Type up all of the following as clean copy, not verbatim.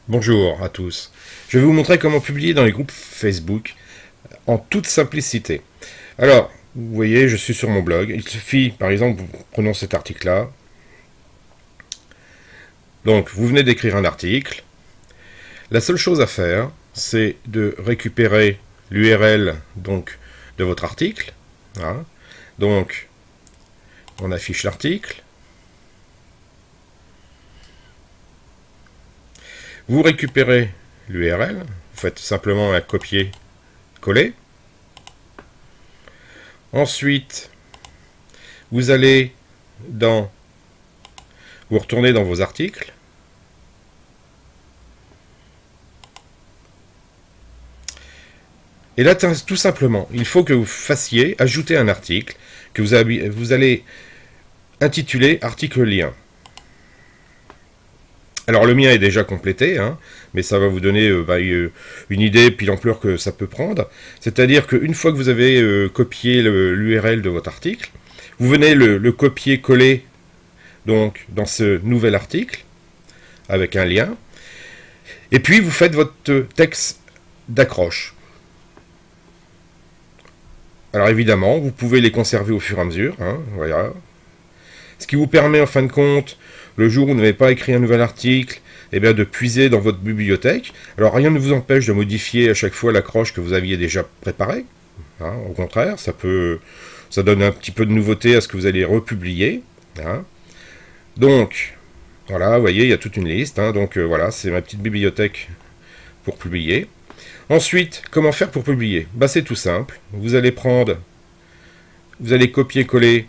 Bonjour à tous. Je vais vous montrer comment publier dans les groupes Facebook en toute simplicité. Alors, vous voyez, je suis sur mon blog. Il suffit, par exemple, prenons cet article-là. Donc, vous venez d'écrire un article. La seule chose à faire, c'est de récupérer l'URL donc de votre article. Hein. Donc, on affiche l'article. Vous récupérez l'URL, vous faites simplement un copier-coller. Ensuite, vous allez vous retournez dans vos articles. Et là, tout simplement, il faut que vous fassiez ajouter un article que vous allez intituler article lien. Alors le mien est déjà complété, hein, mais ça va vous donner une idée puis l'ampleur que ça peut prendre. C'est-à-dire qu'une fois que vous avez copié l'URL de votre article, vous venez le copier-coller donc dans ce nouvel article avec un lien, et puis vous faites votre texte d'accroche. Alors évidemment, vous pouvez les conserver au fur et à mesure, hein, voilà. Ce qui vous permet en fin de compte, le jour où vous n'avez pas écrit un nouvel article, eh bien de puiser dans votre bibliothèque. Alors rien ne vous empêche de modifier à chaque fois l'accroche que vous aviez déjà préparée. Hein, au contraire, ça donne un petit peu de nouveauté à ce que vous allez republier. Hein. Donc, voilà, vous voyez, il y a toute une liste. Hein, donc voilà, c'est ma petite bibliothèque pour publier. Ensuite, comment faire pour publier? Bah, c'est tout simple. Vous allez copier-coller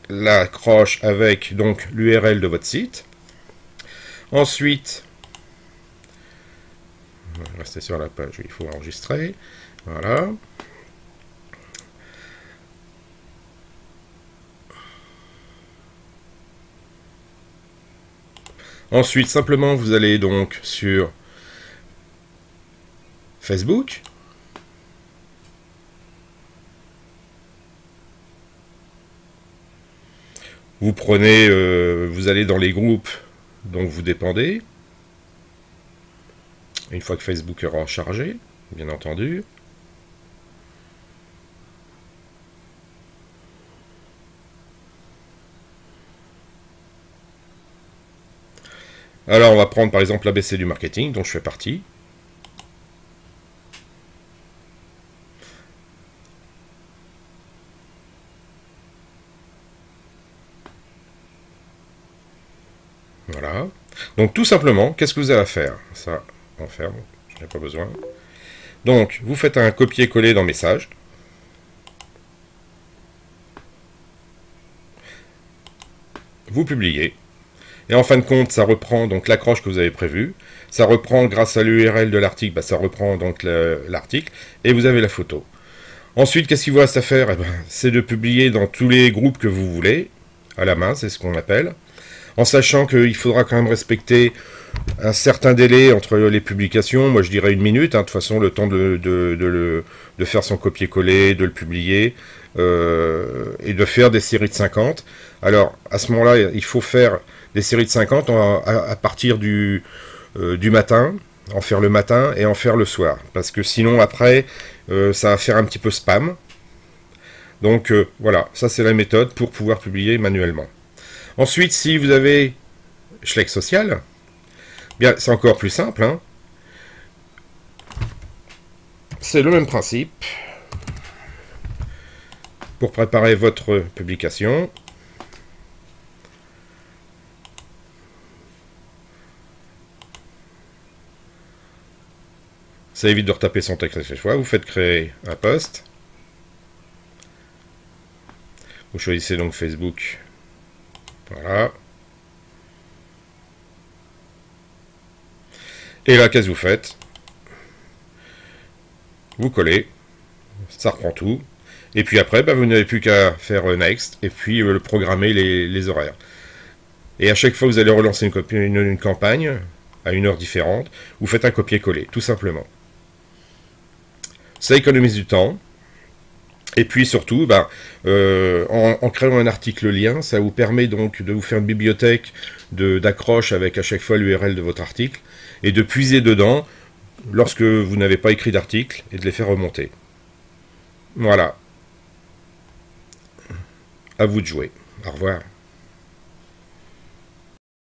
l'accroche avec donc l'URL de votre site. Ensuite, on va rester sur la page où il faut enregistrer. Voilà. Ensuite, simplement, vous allez donc sur Facebook. Vous vous allez dans les groupes dont vous dépendez. Une fois que Facebook aura chargé, bien entendu. Alors, on va prendre par exemple l'ABC du marketing, dont je fais partie. Voilà. Donc tout simplement, qu'est-ce que vous avez à faire? Ça, on ferme, je n'ai pas besoin. Donc, vous faites un copier-coller dans Message. Vous publiez. Et en fin de compte, ça reprend donc l'accroche que vous avez prévue. Ça reprend, grâce à l'URL de l'article, bah, ça reprend donc l'article. Et vous avez la photo. Ensuite, qu'est-ce qu'il vous reste à faire? Eh ben, c'est de publier dans tous les groupes que vous voulez, à la main, c'est ce qu'on appelle. En sachant qu'il faudra quand même respecter un certain délai entre les publications. Moi, je dirais 1 minute. Hein, de toute façon, le temps de faire son copier-coller, de le publier, et de faire des séries de 50. Alors, à ce moment-là, il faut faire des séries de 50 à partir du matin, en faire le matin et en faire le soir. Parce que sinon, après, ça va faire un petit peu spam. Donc, voilà, ça c'est la méthode pour pouvoir publier manuellement. Ensuite, si vous avez Schleck Social, bien, c'est encore plus simple. Hein. C'est le même principe. Pour préparer votre publication, ça évite de retaper son texte à chaque fois. Vous faites créer un post. Vous choisissez donc Facebook. Voilà. Et là, qu'est-ce que vous faites? Vous collez. Ça reprend tout. Et puis après, bah, vous n'avez plus qu'à faire Next et puis programmer les horaires. Et à chaque fois que vous allez relancer une campagne à une heure différente, vous faites un copier-coller, tout simplement. Ça économise du temps. Et puis surtout, en créant un article lien, ça vous permet donc de vous faire une bibliothèque d'accroche avec à chaque fois l'URL de votre article, et de puiser dedans lorsque vous n'avez pas écrit d'article, et de les faire remonter. Voilà. À vous de jouer. Au revoir.